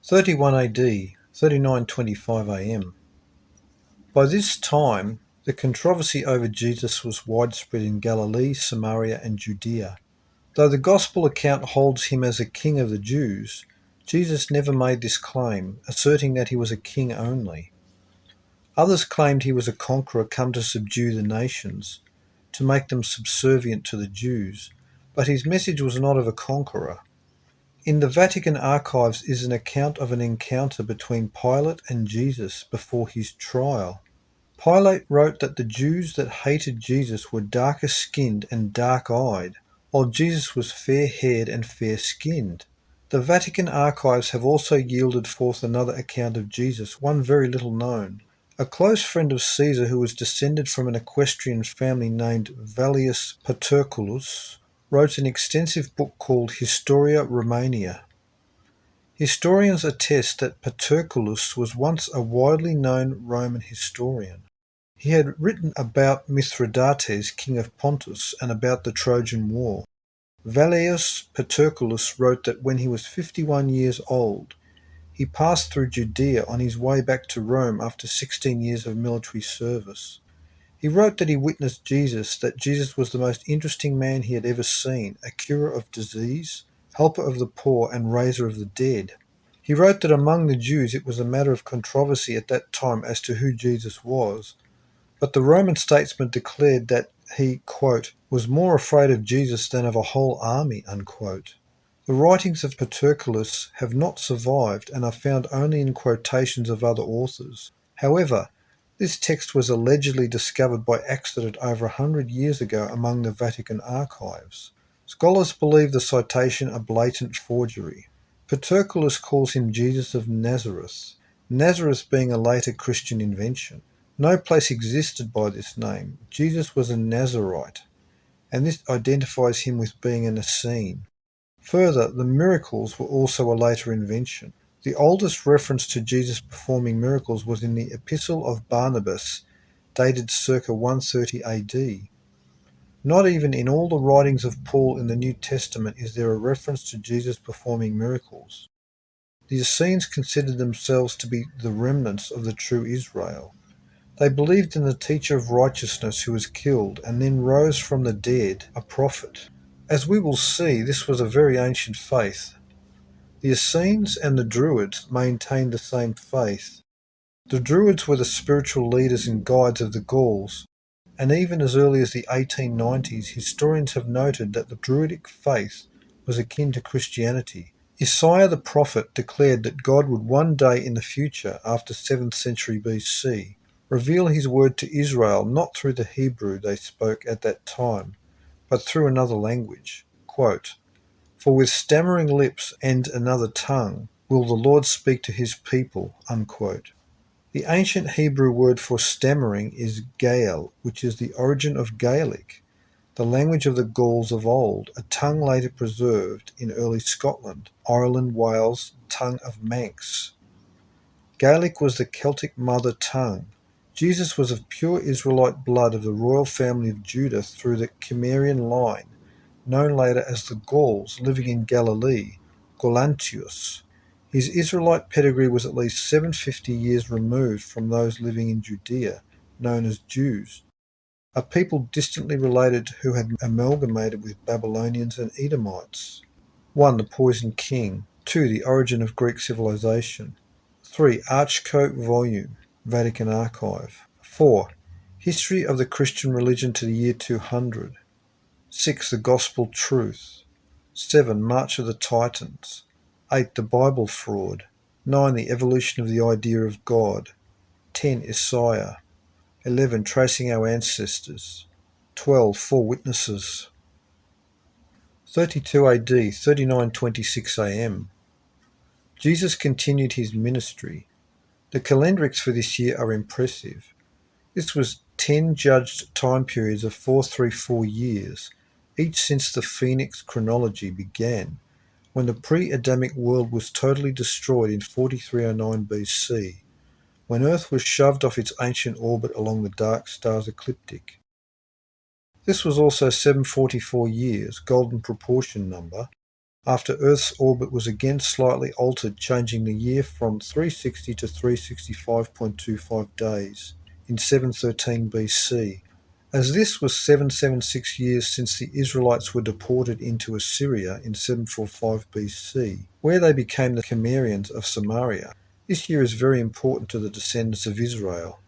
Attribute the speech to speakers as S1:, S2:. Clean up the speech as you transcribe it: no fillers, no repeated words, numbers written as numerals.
S1: 31 AD, 3925 AM. By this time, the controversy over Jesus was widespread in Galilee, Samaria, and Judea. Though the Gospel account holds him as a king of the Jews, Jesus never made this claim, asserting that he was a king only. Others claimed he was a conqueror come to subdue the nations, to make them subservient to the Jews, but his message was not of a conqueror. In the Vatican archives is an account of an encounter between Pilate and Jesus before his trial. Pilate wrote that the Jews that hated Jesus were darker skinned and dark-eyed, while Jesus was fair-haired and fair-skinned. The Vatican archives have also yielded forth another account of Jesus, one very little known. A close friend of Caesar who was descended from an equestrian family named Vallius Paterculus wrote an extensive book called Historia Romania. Historians attest that Paterculus was once a widely known Roman historian. He had written about Mithridates, king of Pontus, and about the Trojan War. Vallius Paterculus wrote that when he was 51 years old, he passed through Judea on his way back to Rome after 16 years of military service. He wrote that he witnessed Jesus, that Jesus was the most interesting man he had ever seen, a curer of disease, helper of the poor, and raiser of the dead. He wrote that among the Jews it was a matter of controversy at that time as to who Jesus was, but the Roman statesman declared that he, quote, was more afraid of Jesus than of a whole army, unquote. The writings of Paterculus have not survived and are found only in quotations of other authors. However, this text was allegedly discovered by accident over 100 years ago among the Vatican archives. Scholars believe the citation a blatant forgery. Paterculus calls him Jesus of Nazareth, Nazareth being a later Christian invention. No place existed by this name. Jesus was a Nazarite, and this identifies him with being an Essene. Further, the miracles were also a later invention. The oldest reference to Jesus performing miracles was in the Epistle of Barnabas, dated circa 130 AD. Not even in all the writings of Paul in the New Testament is there a reference to Jesus performing miracles. The Essenes considered themselves to be the remnants of the true Israel. They believed in the teacher of righteousness who was killed and then rose from the dead, a prophet. As we will see, this was a very ancient faith. The Essenes and the Druids maintained the same faith. The Druids were the spiritual leaders and guides of the Gauls, and even as early as the 1890s, historians have noted that the Druidic faith was akin to Christianity. Isaiah the prophet declared that God would one day in the future, after 7th century BC, reveal his word to Israel not through the Hebrew they spoke at that time, but through another language. Quote, "For with stammering lips and another tongue will the Lord speak to his people." Unquote. The ancient Hebrew word for stammering is Gael, which is the origin of Gaelic, the language of the Gauls of old, a tongue later preserved in early Scotland, Ireland, Wales, tongue of Manx. Gaelic was the Celtic mother tongue. Jesus was of pure Israelite blood of the royal family of Judah through the Cimmerian line, known later as the Gauls, living in Galilee, Gaulantius. His Israelite pedigree was at least 750 years removed from those living in Judea, known as Jews, a people distantly related who had amalgamated with Babylonians and Edomites. 1. The Poisoned King. 2. The Origin of Greek Civilization. 3. Archaix Volume, Vatican Archive. 4. History of the Christian Religion to the year 200. 6. The Gospel Truth. 7. March of the Titans. 8. The Bible Fraud. 9. The Evolution of the Idea of God. 10. Isaiah. 11. Tracing Our Ancestors. 12. Four Witnesses. 32 AD, 3926 AM. Jesus continued his ministry. The calendrics for this year are impressive. This was 10 judged time periods of 434 years, each since the Phoenix chronology began, when the pre-Adamic world was totally destroyed in 4309 BC, when Earth was shoved off its ancient orbit along the dark star's ecliptic. This was also 744 years, golden proportion number, after Earth's orbit was again slightly altered, changing the year from 360 to 365.25 days in 713 BC, as this was 776 years since the Israelites were deported into Assyria in 745 BC, where they became the Cimmerians of Samaria. This year is very important to the descendants of Israel,